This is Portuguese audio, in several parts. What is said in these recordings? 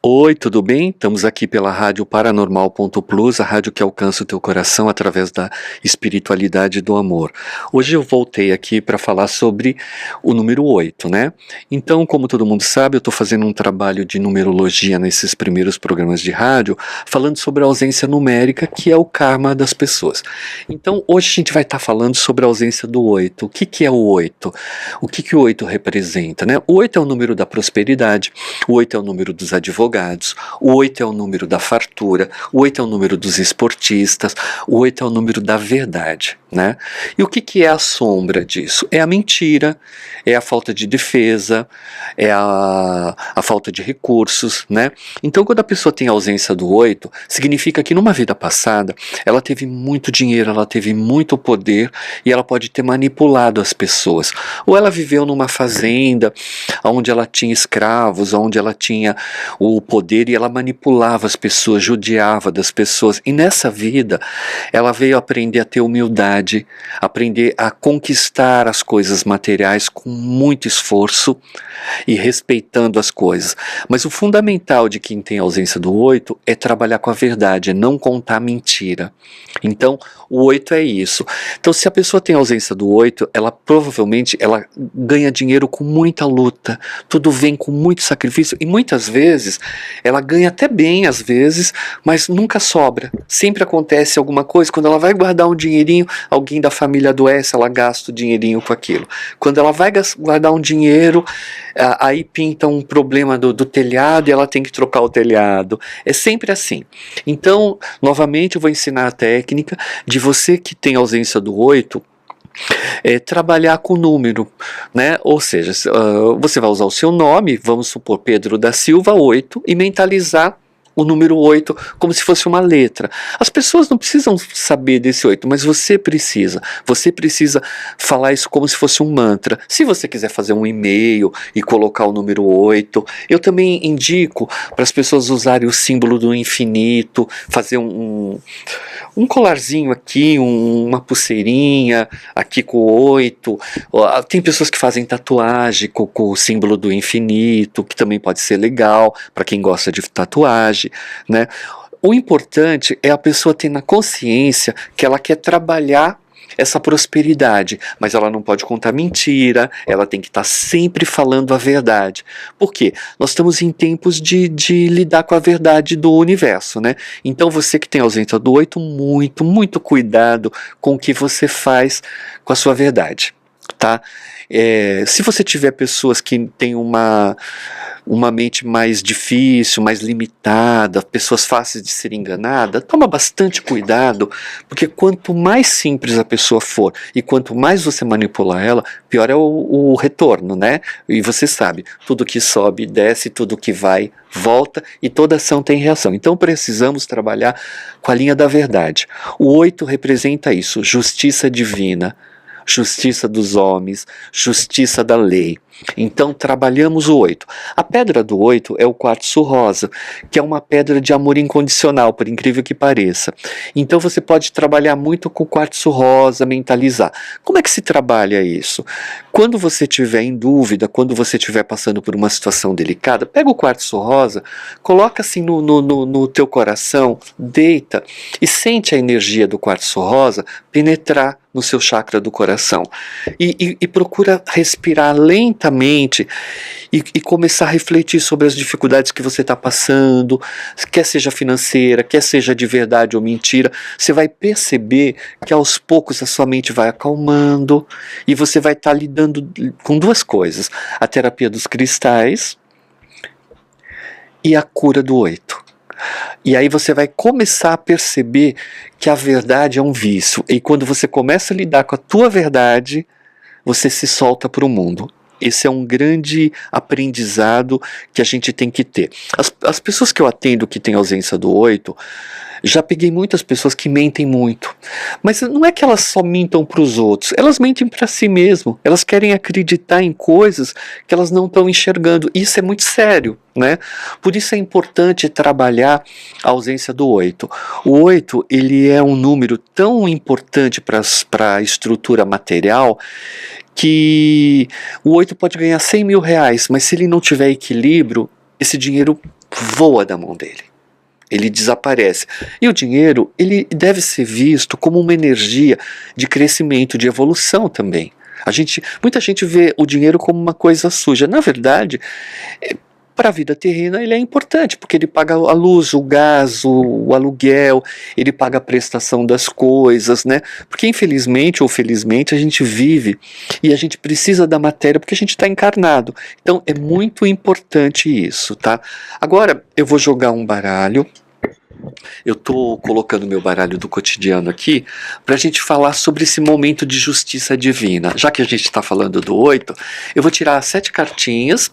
Oi, tudo bem? Estamos aqui pela Rádio Paranormal.plus, a rádio que alcança o teu coração através da espiritualidade do amor. Hoje eu voltei aqui para falar sobre o número 8, né? Então, como todo mundo sabe, eu estou fazendo um trabalho de numerologia nesses primeiros programas de rádio, falando sobre a ausência numérica, que é o karma das pessoas. Então, hoje a gente vai estar falando sobre a ausência do 8. O que é o 8? O que o 8 representa, né? O 8 é o número da prosperidade, o 8 é o número dos advogados, o 8 é o número da fartura, o 8 é o número dos esportistas, o 8 é o número da verdade, né? E o que é a sombra disso? É a mentira, é a falta de defesa, é a falta de recursos, né? Então, quando a pessoa tem a ausência do 8, significa que numa vida passada ela teve muito dinheiro, ela teve muito poder e ela pode ter manipulado as pessoas. Ou ela viveu numa fazenda onde ela tinha escravos, onde ela tinha o poder e ela manipulava as pessoas, judiava das pessoas. E nessa vida ela veio aprender a ter humildade, aprender a conquistar as coisas materiais com muito esforço e respeitando as coisas. Mas o fundamental de quem tem a ausência do 8 é trabalhar com a verdade, é não contar mentira. Então, o 8 é isso. Então, se a pessoa tem a ausência do 8, ela provavelmente ela ganha dinheiro com muita luta, tudo vem com muito sacrifício e muitas vezes ela ganha até bem às vezes, mas nunca sobra. Sempre acontece alguma coisa, quando ela vai guardar um dinheirinho, alguém da família adoece, ela gasta o dinheirinho com aquilo. Quando ela vai guardar um dinheiro, aí pinta um problema do telhado e ela tem que trocar o telhado. É sempre assim. Então, novamente eu vou ensinar a técnica de você que tem ausência do 8, trabalhar com número, né? Ou seja, você vai usar o seu nome, vamos supor Pedro da Silva 8, e mentalizar o número 8 como se fosse uma letra. As pessoas não precisam saber desse 8, mas você precisa. Você precisa falar isso como se fosse um mantra. Se você quiser fazer um e-mail e colocar o número 8, eu também indico para as pessoas usarem o símbolo do infinito, fazer um colarzinho aqui, uma pulseirinha aqui com o 8. Tem pessoas que fazem tatuagem com o símbolo do infinito, que também pode ser legal para quem gosta de tatuagem, né? O importante é a pessoa ter na consciência que ela quer trabalhar essa prosperidade, mas ela não pode contar mentira, ela tem que estar sempre falando a verdade. Por quê? Nós estamos em tempos de lidar com a verdade do universo, né? Então você que tem ausência do 8, muito cuidado com o que você faz com a sua verdade, tá? Se você tiver pessoas que têm uma mente mais difícil, mais limitada, pessoas fáceis de ser enganada, toma bastante cuidado, porque quanto mais simples a pessoa for e quanto mais você manipular ela, pior é o retorno, né? E você sabe, tudo que sobe, desce, tudo que vai, volta e toda ação tem reação. Então precisamos trabalhar com a linha da verdade. O 8 representa isso, justiça divina, justiça dos homens, justiça da lei. Então trabalhamos o 8. A pedra do 8 é o quartzo rosa, que é uma pedra de amor incondicional, por incrível que pareça. Então você pode trabalhar muito com o quartzo rosa, mentalizar. Como é que se trabalha isso? Quando você estiver em dúvida, quando você estiver passando por uma situação delicada, pega o quartzo rosa, coloca assim no teu coração, deita e sente a energia do quartzo rosa penetrar no seu chakra do coração. E procura respirar lentamente e começar a refletir sobre as dificuldades que você está passando, quer seja financeira, quer seja de verdade ou mentira. Você vai perceber que aos poucos a sua mente vai acalmando e você vai estar lidando com duas coisas: a terapia dos cristais e a cura do 8. E aí você vai começar a perceber que a verdade é um vício. E quando você começa a lidar com a tua verdade, você se solta para o mundo. Esse é um grande aprendizado que a gente tem que ter. As pessoas que eu atendo que têm ausência do 8, já peguei muitas pessoas que mentem muito. Mas não é que elas só mintam para os outros, elas mentem para si mesmo. Elas querem acreditar em coisas que elas não estão enxergando. Isso é muito sério, né? Por isso é importante trabalhar a ausência do 8. O 8, ele é um número tão importante para a estrutura material que o 8 pode ganhar 100 mil reais, mas se ele não tiver equilíbrio, esse dinheiro voa da mão dele. Ele desaparece. E o dinheiro, ele deve ser visto como uma energia de crescimento, de evolução também. Muita gente vê o dinheiro como uma coisa suja. Na verdade, para a vida terrena ele é importante, porque ele paga a luz, o gás, o aluguel, ele paga a prestação das coisas, né? Porque infelizmente ou felizmente a gente vive e a gente precisa da matéria porque a gente está encarnado. Então é muito importante isso, tá? Agora eu vou jogar um baralho. Eu estou colocando meu baralho do cotidiano aqui para a gente falar sobre esse momento de justiça divina. Já que a gente está falando do 8, eu vou tirar 7 cartinhas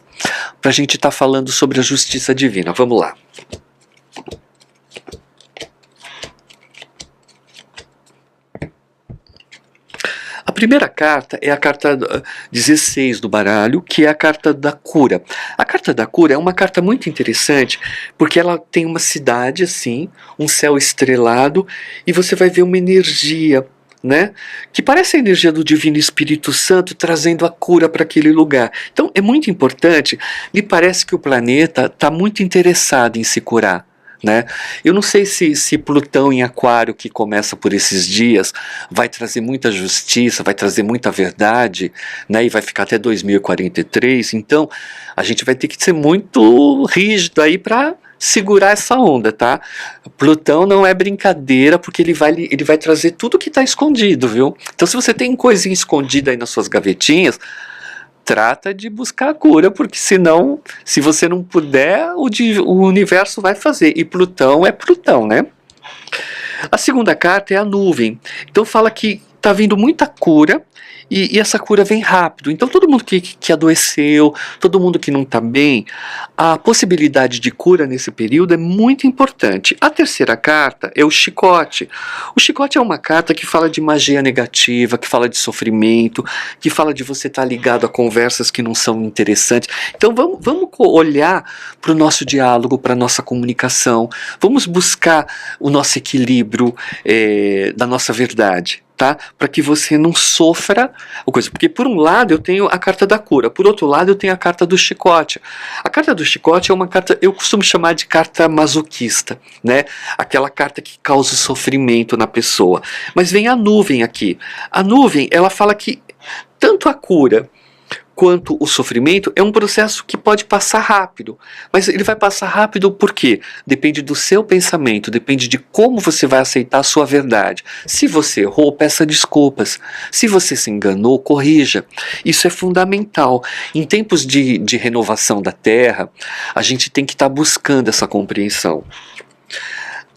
para a gente estar falando sobre a justiça divina. Vamos lá. A primeira carta é a carta 16 do baralho, que é a carta da cura. A carta da cura é uma carta muito interessante, porque ela tem uma cidade assim, um céu estrelado, e você vai ver uma energia, né, que parece a energia do Divino Espírito Santo trazendo a cura para aquele lugar. Então é muito importante, me parece que o planeta está muito interessado em se curar. Né? Eu não sei se Plutão em Aquário, que começa por esses dias, vai trazer muita justiça, vai trazer muita verdade, né? E vai ficar até 2043. Então a gente vai ter que ser muito rígido aí para segurar essa onda, tá? Plutão não é brincadeira, porque ele vai trazer tudo que está escondido, viu? Então se você tem coisinha escondida aí nas suas gavetinhas, trata de buscar a cura, porque senão, se você não puder, o universo vai fazer. E Plutão é Plutão, né? A segunda carta é a nuvem. Então fala que está vindo muita cura, e essa cura vem rápido. Então todo mundo que adoeceu, todo mundo que não está bem, a possibilidade de cura nesse período é muito importante. A terceira carta é o chicote. O chicote é uma carta que fala de magia negativa, que fala de sofrimento, que fala de você estar ligado a conversas que não são interessantes. Então vamos olhar para o nosso diálogo, para a nossa comunicação, vamos buscar o nosso equilíbrio da nossa verdade. Tá? Para que você não sofra o coisa. Porque por um lado eu tenho a carta da cura, por outro lado eu tenho a carta do chicote. A carta do chicote é uma carta, eu costumo chamar de carta masoquista, né? Aquela carta que causa sofrimento na pessoa. Mas vem a nuvem aqui. A nuvem, ela fala que tanto a cura quanto o sofrimento é um processo que pode passar rápido. Mas ele vai passar rápido por quê? Depende do seu pensamento, depende de como você vai aceitar a sua verdade. Se você errou, peça desculpas. Se você se enganou, corrija. Isso é fundamental. Em tempos de renovação da Terra, a gente tem que estar buscando essa compreensão.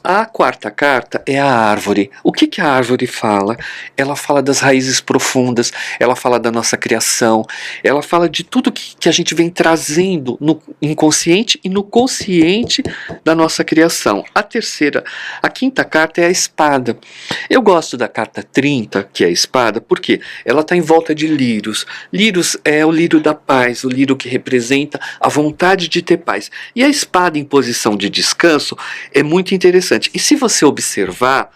A quarta carta é a árvore. O que a árvore fala? Ela fala das raízes profundas, ela fala da nossa criação, ela fala de tudo que a gente vem trazendo no inconsciente e no consciente da nossa criação. A quinta carta é a espada. Eu gosto da carta 30, que é a espada, porque ela está em volta de lírios. Lírios é o lírio da paz, o lírio que representa a vontade de ter paz. E a espada em posição de descanso é muito interessante. E se você observar,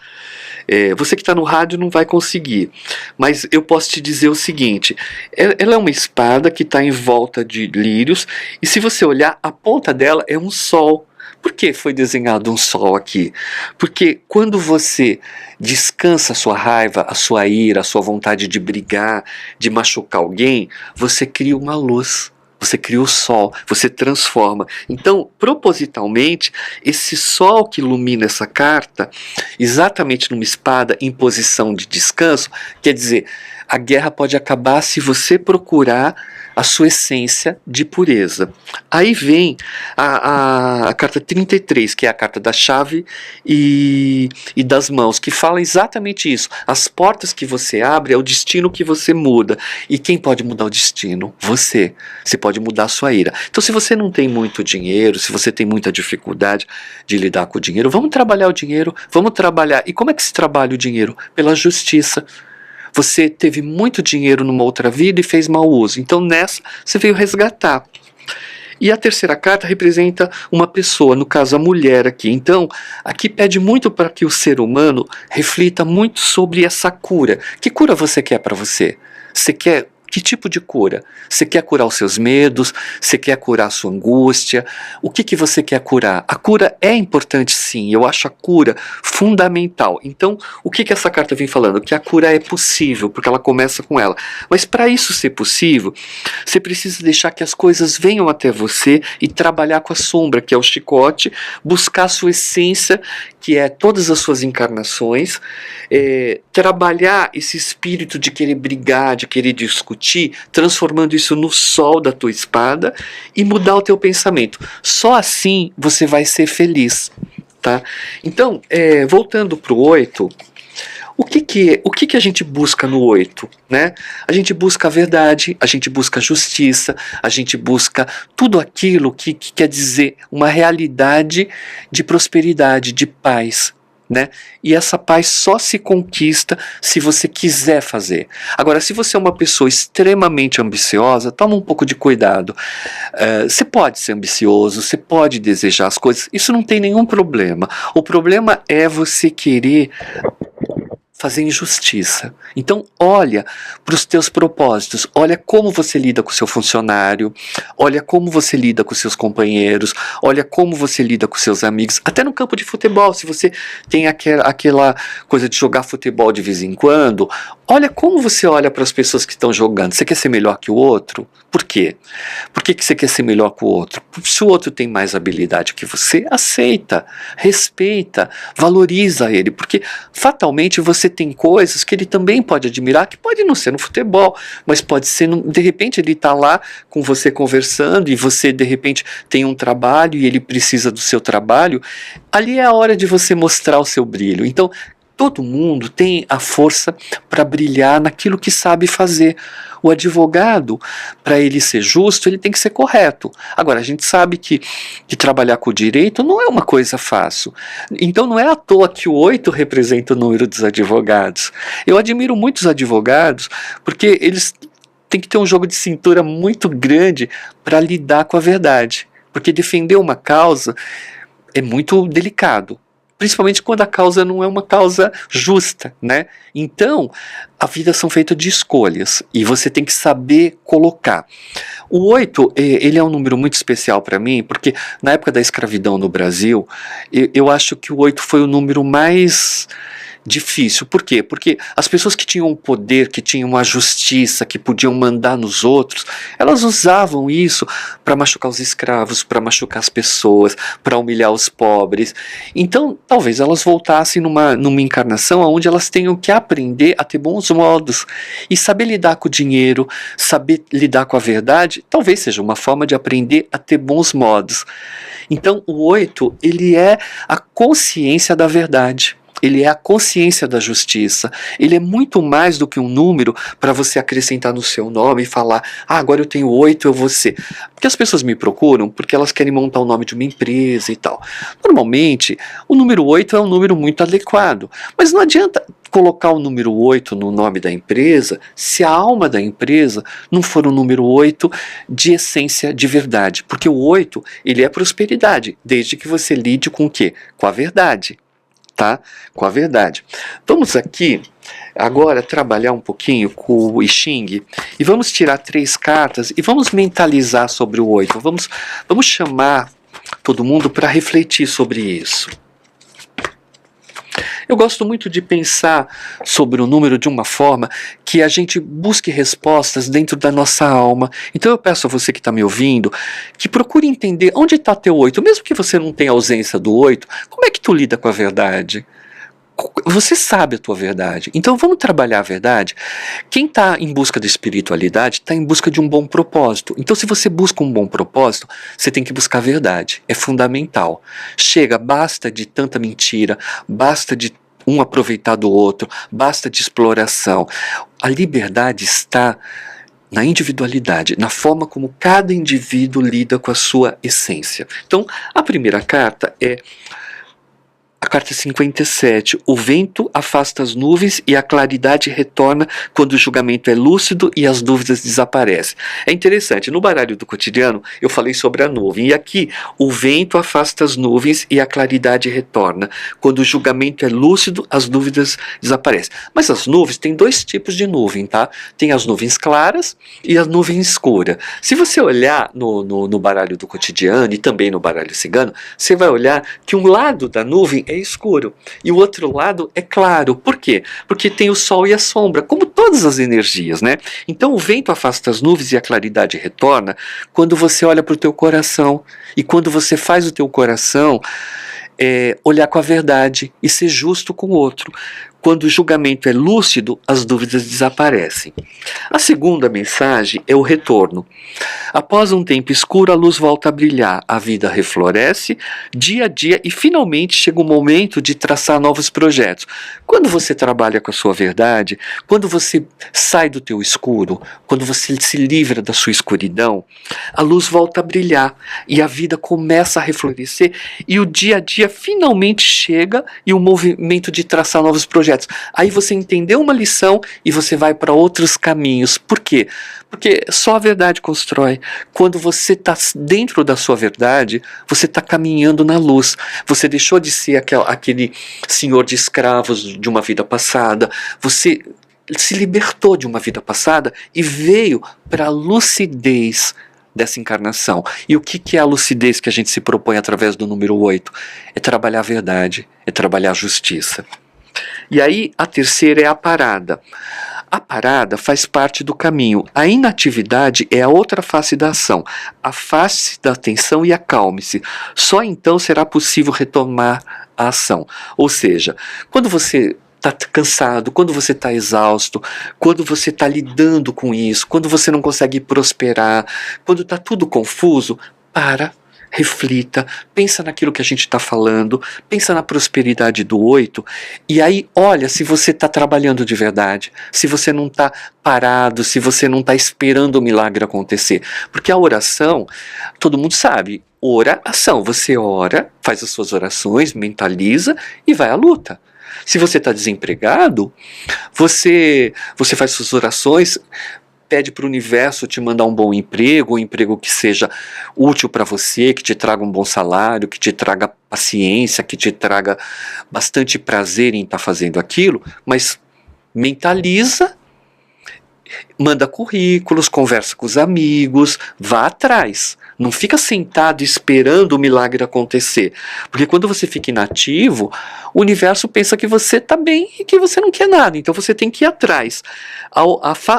você que está no rádio não vai conseguir, mas eu posso te dizer o seguinte, ela é uma espada que está em volta de lírios, e se você olhar, a ponta dela é um sol. Por que foi desenhado um sol aqui? Porque quando você descansa a sua raiva, a sua ira, a sua vontade de brigar, de machucar alguém, você cria uma luz. Você cria o sol, você transforma. Então, propositalmente, esse sol que ilumina essa carta, exatamente numa espada em posição de descanso, quer dizer, a guerra pode acabar se você procurar a sua essência de pureza. Aí vem a carta 33, que é a carta da chave e das mãos, que fala exatamente isso. As portas que você abre é o destino que você muda. E quem pode mudar o destino? Você. Você pode mudar a sua ira. Então, se você não tem muito dinheiro, se você tem muita dificuldade de lidar com o dinheiro, vamos trabalhar o dinheiro, vamos trabalhar. E como é que se trabalha o dinheiro? Pela justiça. Você teve muito dinheiro numa outra vida e fez mau uso. Então nessa você veio resgatar. E a terceira carta representa uma pessoa, no caso a mulher aqui. Então aqui pede muito para que o ser humano reflita muito sobre essa cura. Que cura você quer para você? Você quer Que tipo de cura? Você quer curar os seus medos? Você quer curar a sua angústia? O que você quer curar? A cura é importante, sim. Eu acho a cura fundamental. Então, o que essa carta vem falando? Que a cura é possível, porque ela começa com ela. Mas para isso ser possível, você precisa deixar que as coisas venham até você e trabalhar com a sombra, que é o chicote, buscar a sua essência, que é todas as suas encarnações, trabalhar esse espírito de querer brigar, de querer discutir, transformando isso no sol da tua espada e mudar o teu pensamento. Só assim você vai ser feliz, tá? Então, voltando para o 8, o que a gente busca no 8, né? A gente busca a verdade, a gente busca a justiça, a gente busca tudo aquilo que quer dizer uma realidade de prosperidade, de paz, né? E essa paz só se conquista se você quiser fazer. Agora, se você é uma pessoa extremamente ambiciosa, toma um pouco de cuidado. Você pode ser ambicioso, você pode desejar as coisas, isso não tem nenhum problema. O problema é você querer fazer injustiça. Então olha para os teus propósitos, olha como você lida com o seu funcionário, olha como você lida com os seus companheiros, olha como você lida com os seus amigos, até no campo de futebol, se você tem aquela coisa de jogar futebol de vez em quando, olha como você olha para as pessoas que estão jogando. Você quer ser melhor que o outro? Por quê? Por que você quer ser melhor que o outro? Se o outro tem mais habilidade que você, aceita, respeita, valoriza ele, porque fatalmente você tem coisas que ele também pode admirar, que pode não ser no futebol, mas pode ser, de repente ele está lá com você conversando e você de repente tem um trabalho e ele precisa do seu trabalho, ali é a hora de você mostrar o seu brilho. Então, todo mundo tem a força para brilhar naquilo que sabe fazer. O advogado, para ele ser justo, ele tem que ser correto. Agora, a gente sabe que trabalhar com o direito não é uma coisa fácil. Então, não é à toa que o 8 representa o número dos advogados. Eu admiro muitos advogados, porque eles têm que ter um jogo de cintura muito grande para lidar com a verdade. Porque defender uma causa é muito delicado. Principalmente quando a causa não é uma causa justa, né? Então, a vida são feitas de escolhas e você tem que saber colocar. O 8, ele é um número muito especial para mim, porque na época da escravidão no Brasil, eu acho que o 8 foi o número mais difícil. Por quê? Porque as pessoas que tinham o poder, que tinham a justiça, que podiam mandar nos outros, elas usavam isso para machucar os escravos, para machucar as pessoas, para humilhar os pobres. Então, talvez elas voltassem numa encarnação onde elas tenham que aprender a ter bons modos e saber lidar com o dinheiro, saber lidar com a verdade, talvez seja uma forma de aprender a ter bons modos. Então, o 8, ele é a consciência da verdade. Ele é a consciência da justiça. Ele é muito mais do que um número para você acrescentar no seu nome e falar, agora eu tenho 8, eu vou ser. Porque as pessoas me procuram porque elas querem montar o nome de uma empresa e tal. Normalmente, o número 8 é um número muito adequado. Mas não adianta colocar o número 8 no nome da empresa se a alma da empresa não for o número 8 de essência de verdade. Porque o 8, ele é prosperidade, desde que você lide com o quê? Com a verdade. Tá? Com a verdade. Vamos aqui agora trabalhar um pouquinho com o I Ching e vamos tirar 3 cartas e vamos mentalizar sobre o 8. Vamos chamar todo mundo para refletir sobre isso. Eu gosto muito de pensar sobre o número de uma forma que a gente busque respostas dentro da nossa alma. Então eu peço a você que está me ouvindo, que procure entender onde está teu 8. Mesmo que você não tenha ausência do 8, como é que tu lida com a verdade? Você sabe a tua verdade. Então vamos trabalhar a verdade. Quem está em busca da espiritualidade está em busca de um bom propósito. Então se você busca um bom propósito, você tem que buscar a verdade. É fundamental. Chega, basta de tanta mentira, basta de um aproveitar do outro, basta de exploração. A liberdade está na individualidade, na forma como cada indivíduo lida com a sua essência. Então, a primeira carta é carta 57. O vento afasta as nuvens e a claridade retorna quando o julgamento é lúcido e as dúvidas desaparecem. É interessante, no baralho do cotidiano eu falei sobre a nuvem, e aqui o vento afasta as nuvens e a claridade retorna. Quando o julgamento é lúcido, as dúvidas desaparecem. Mas as nuvens, tem dois tipos de nuvem, tá? Tem as nuvens claras e a nuvem escura. Se você olhar no baralho do cotidiano e também no baralho cigano, você vai olhar que um lado da nuvem é escuro e o outro lado é claro. Por quê? Porque tem o sol e a sombra, como todas as energias, né? Então o vento afasta as nuvens e a claridade retorna quando você olha para o teu coração. E quando você faz o teu coração olhar com a verdade e ser justo com o outro. Quando o julgamento é lúcido, as dúvidas desaparecem. A segunda mensagem é o retorno. Após um tempo escuro, a luz volta a brilhar, a vida refloresce dia a dia e finalmente chega o momento de traçar novos projetos. Quando você trabalha com a sua verdade, quando você sai do teu escuro, quando você se livra da sua escuridão, a luz volta a brilhar e a vida começa a reflorescer e o dia a dia finalmente chega e o movimento de traçar novos projetos. Aí você entendeu uma lição e você vai para outros caminhos. Por quê? Porque só a verdade constrói. Quando você está dentro da sua verdade, você está caminhando na luz. Você deixou de ser aquele senhor de escravos de uma vida passada. Você se libertou de uma vida passada e veio para a lucidez dessa encarnação. E o que é a lucidez que a gente se propõe através do número 8? É trabalhar a verdade, é trabalhar a justiça. E aí a terceira é a parada. A parada faz parte do caminho. A inatividade é a outra face da ação. Afaste-se da atenção e acalme-se. Só então será possível retomar a ação. Ou seja, quando você está cansado, quando você está exausto, quando você está lidando com isso, quando você não consegue prosperar, quando está tudo confuso, para. Reflita, pensa naquilo que a gente está falando, pensa na prosperidade do 8, e aí olha se você está trabalhando de verdade, se você não está parado, se você não está esperando o milagre acontecer. Porque a oração, todo mundo sabe, oração, você ora, faz as suas orações, mentaliza e vai à luta. Se você está desempregado, você faz suas orações, pede para o universo te mandar um bom emprego, um emprego que seja útil para você, que te traga um bom salário, que te traga paciência, que te traga bastante prazer em estar fazendo aquilo, mas mentaliza, manda currículos, conversa com os amigos, vá atrás. Não fica sentado esperando o milagre acontecer. Porque quando você fica inativo, o universo pensa que você está bem e que você não quer nada. Então você tem que ir atrás. A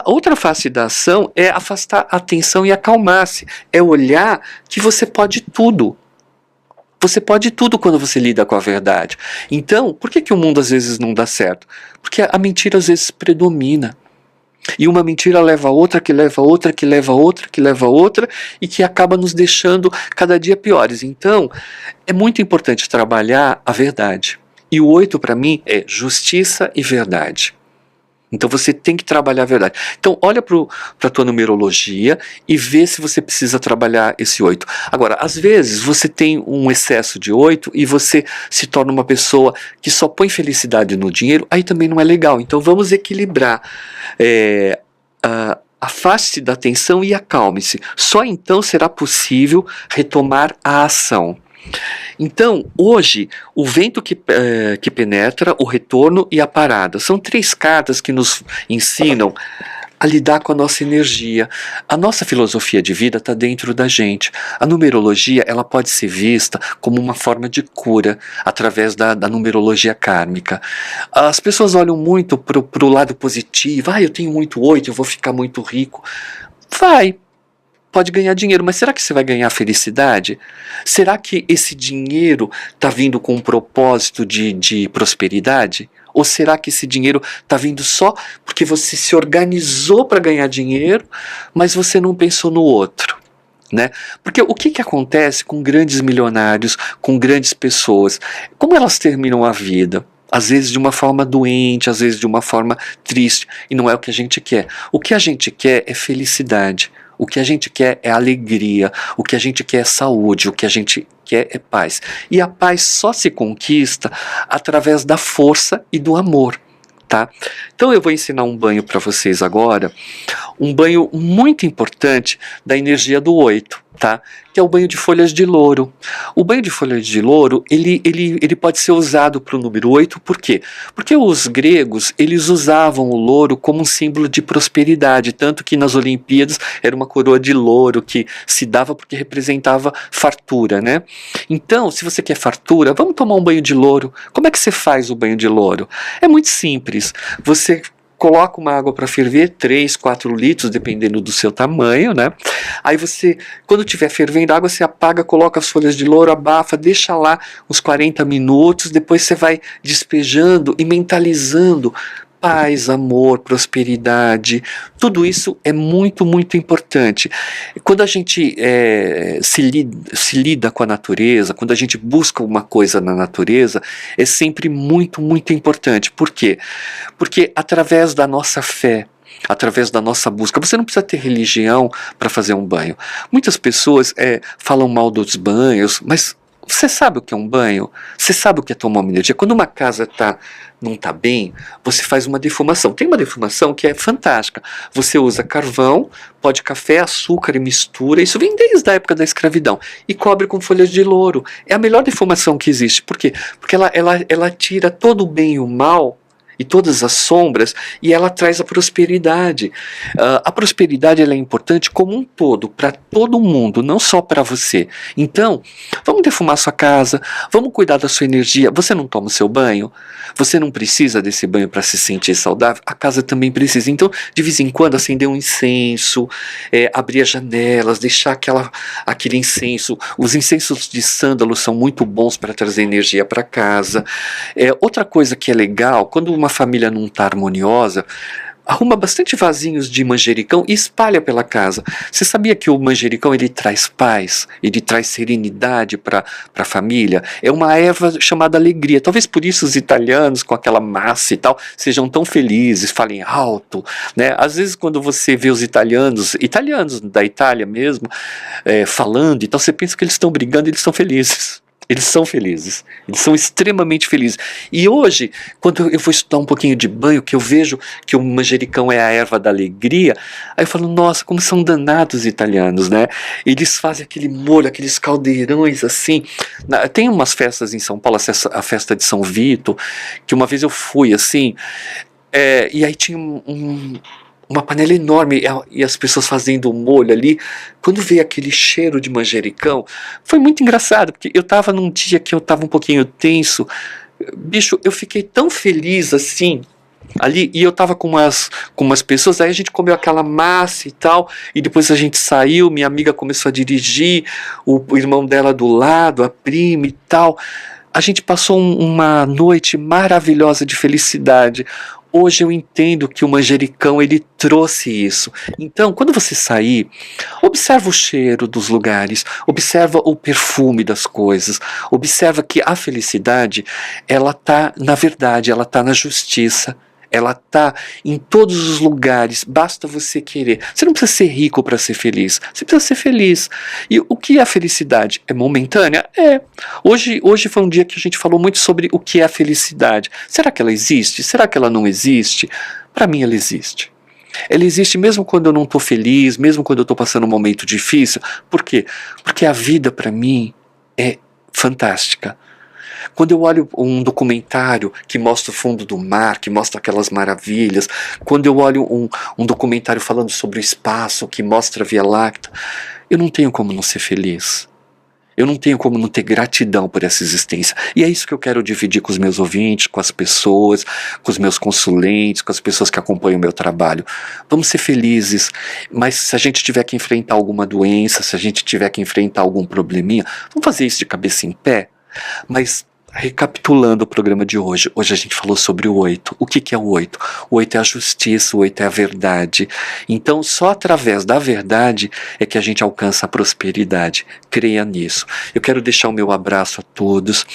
outra face da ação é afastar a atenção e acalmar-se. É olhar que você pode tudo. Você pode tudo quando você lida com a verdade. Então, por que o mundo às vezes não dá certo? Porque a mentira às vezes predomina. E uma mentira leva a outra, que leva a outra, que leva a outra, que leva a outra, e que acaba nos deixando cada dia piores. Então, é muito importante trabalhar a verdade. E o 8 para mim é justiça e verdade. Então você tem que trabalhar a verdade. Então olha para a tua numerologia e vê se você precisa trabalhar esse 8. Agora, às vezes você tem um excesso de 8 e você se torna uma pessoa que só põe felicidade no dinheiro, aí também não é legal. Então vamos equilibrar. Afaste-se da atenção e acalme-se. Só então será possível retomar a ação. Então, hoje, o vento que penetra, o retorno e a parada. São 3 cartas que nos ensinam a lidar com a nossa energia. A nossa filosofia de vida está dentro da gente. A numerologia ela pode ser vista como uma forma de cura através da numerologia kármica. As pessoas olham muito para o lado positivo. Eu tenho muito 8, eu vou ficar muito rico. Pode ganhar dinheiro, mas será que você vai ganhar felicidade? Será que esse dinheiro está vindo com um propósito de prosperidade? Ou será que esse dinheiro está vindo só porque você se organizou para ganhar dinheiro, mas você não pensou no outro? Né? Porque o que acontece com grandes milionários, com grandes pessoas? Como elas terminam a vida? Às vezes de uma forma doente, às vezes de uma forma triste, e não é o que a gente quer. O que a gente quer é felicidade. O que a gente quer é alegria, o que a gente quer é saúde, o que a gente quer é paz. E a paz só se conquista através da força e do amor. Tá? Então eu vou ensinar um banho para vocês agora, um banho muito importante da energia do 8, tá? Que é o banho de folhas de louro. O banho de folhas de louro, ele pode ser usado para o número 8, por quê? Porque os gregos, eles usavam o louro como um símbolo de prosperidade, tanto que nas Olimpíadas era uma coroa de louro que se dava porque representava fartura, né? Então, se você quer fartura, vamos tomar um banho de louro. Como é que você faz o banho de louro? É muito simples. Você coloca uma água para ferver, 3, 4 litros, dependendo do seu tamanho, né? Aí você, quando estiver fervendo a água, você apaga, coloca as folhas de louro, abafa, deixa lá uns 40 minutos, depois você vai despejando e mentalizando paz, amor, prosperidade, tudo isso é muito, muito importante. Quando a gente se lida com a natureza, quando a gente busca uma coisa na natureza, é sempre muito, muito importante. Por quê? Porque através da nossa fé, através da nossa busca, você não precisa ter religião para fazer um banho. Muitas pessoas falam mal dos banhos, mas você sabe o que é um banho? Você sabe o que é tomar uma energia? Quando uma casa não está bem, você faz uma defumação. Tem uma defumação que é fantástica. Você usa carvão, pó de café, açúcar e mistura. Isso vem desde a época da escravidão. E cobre com folhas de louro. É a melhor defumação que existe. Por quê? Porque ela tira todo o bem e o mal e todas as sombras, e ela traz a prosperidade. A prosperidade ela é importante como um todo, para todo mundo, não só para você. Então, vamos defumar sua casa, vamos cuidar da sua energia. Você não toma o seu banho? Você não precisa desse banho para se sentir saudável? A casa também precisa. Então, de vez em quando, acender um incenso, abrir as janelas, deixar aquele incenso. Os incensos de sândalo são muito bons para trazer energia para casa. Outra coisa que é legal, quando uma família não está harmoniosa, arruma bastante vasinhos de manjericão e espalha pela casa. Você sabia que o manjericão ele traz paz, ele traz serenidade para a família? É uma erva chamada alegria. Talvez por isso os italianos, com aquela massa e tal, sejam tão felizes, falem alto, né? Às vezes quando você vê os italianos da Itália mesmo, falando e tal, você pensa que eles estão brigando, eles estão felizes. Eles são felizes, eles são extremamente felizes. E hoje, quando eu vou estudar um pouquinho de banho, que eu vejo que o manjericão é a erva da alegria, aí eu falo, nossa, como são danados os italianos, né? Eles fazem aquele molho, aqueles caldeirões assim. Tem umas festas em São Paulo, a festa de São Vito, que uma vez eu fui assim, e aí tinha uma panela enorme e as pessoas fazendo o molho ali. Quando veio aquele cheiro de manjericão, foi muito engraçado, porque eu estava num dia que eu estava um pouquinho tenso. Bicho, eu fiquei tão feliz assim ali, e eu estava com umas pessoas, aí a gente comeu aquela massa e tal, e depois a gente saiu, minha amiga começou a dirigir, o irmão dela do lado, a prima e tal. A gente passou uma noite maravilhosa de felicidade. Hoje eu entendo que o manjericão ele trouxe isso. Então, quando você sair, observa o cheiro dos lugares, observa o perfume das coisas, observa que a felicidade, ela tá na verdade, ela tá na justiça. Ela está em todos os lugares, basta você querer. Você não precisa ser rico para ser feliz, você precisa ser feliz. E o que é a felicidade? É momentânea? É. Hoje foi um dia que a gente falou muito sobre o que é a felicidade. Será que ela existe? Será que ela não existe? Para mim ela existe. Ela existe mesmo quando eu não estou feliz, mesmo quando eu estou passando um momento difícil. Por quê? Porque a vida para mim é fantástica. Quando eu olho um documentário que mostra o fundo do mar, que mostra aquelas maravilhas, quando eu olho um documentário falando sobre o espaço, que mostra a Via Láctea, eu não tenho como não ser feliz. Eu não tenho como não ter gratidão por essa existência. E é isso que eu quero dividir com os meus ouvintes, com as pessoas, com os meus consulentes, com as pessoas que acompanham o meu trabalho. Vamos ser felizes, mas se a gente tiver que enfrentar alguma doença, se a gente tiver que enfrentar algum probleminha, vamos fazer isso de cabeça em pé, mas recapitulando o programa de hoje. Hoje a gente falou sobre o 8. O que que é o 8? O 8 é a justiça, o 8 é a verdade. Então, só através da verdade é que a gente alcança a prosperidade. Creia nisso. Eu quero deixar o meu abraço a todos,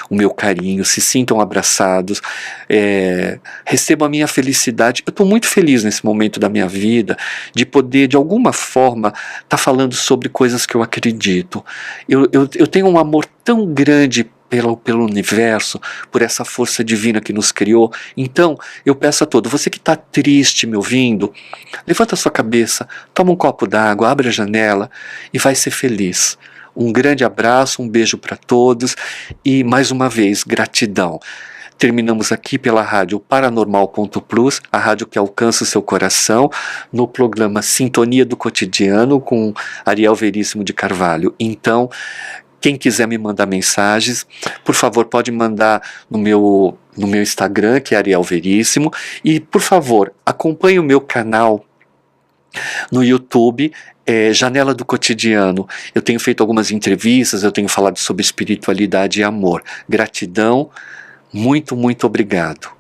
o meu carinho, se sintam abraçados, recebam a minha felicidade. Eu estou muito feliz nesse momento da minha vida de poder, de alguma forma, estar falando sobre coisas que eu acredito. Eu tenho um amor tão grande pelo universo, por essa força divina que nos criou. Então, eu peço a todos, você que está triste me ouvindo, levanta a sua cabeça, toma um copo d'água, abre a janela e vai ser feliz. Um grande abraço, um beijo para todos e, mais uma vez, gratidão. Terminamos aqui pela rádio Paranormal.plus, a rádio que alcança o seu coração, no programa Sintonia do Cotidiano com Ariel Veríssimo de Carvalho. Então, quem quiser me mandar mensagens, por favor, pode mandar no meu Instagram, que é Ariel Veríssimo, e, por favor, acompanhe o meu canal no YouTube, Janela do Cotidiano. Eu tenho feito algumas entrevistas, eu tenho falado sobre espiritualidade e amor. Gratidão, muito, muito obrigado.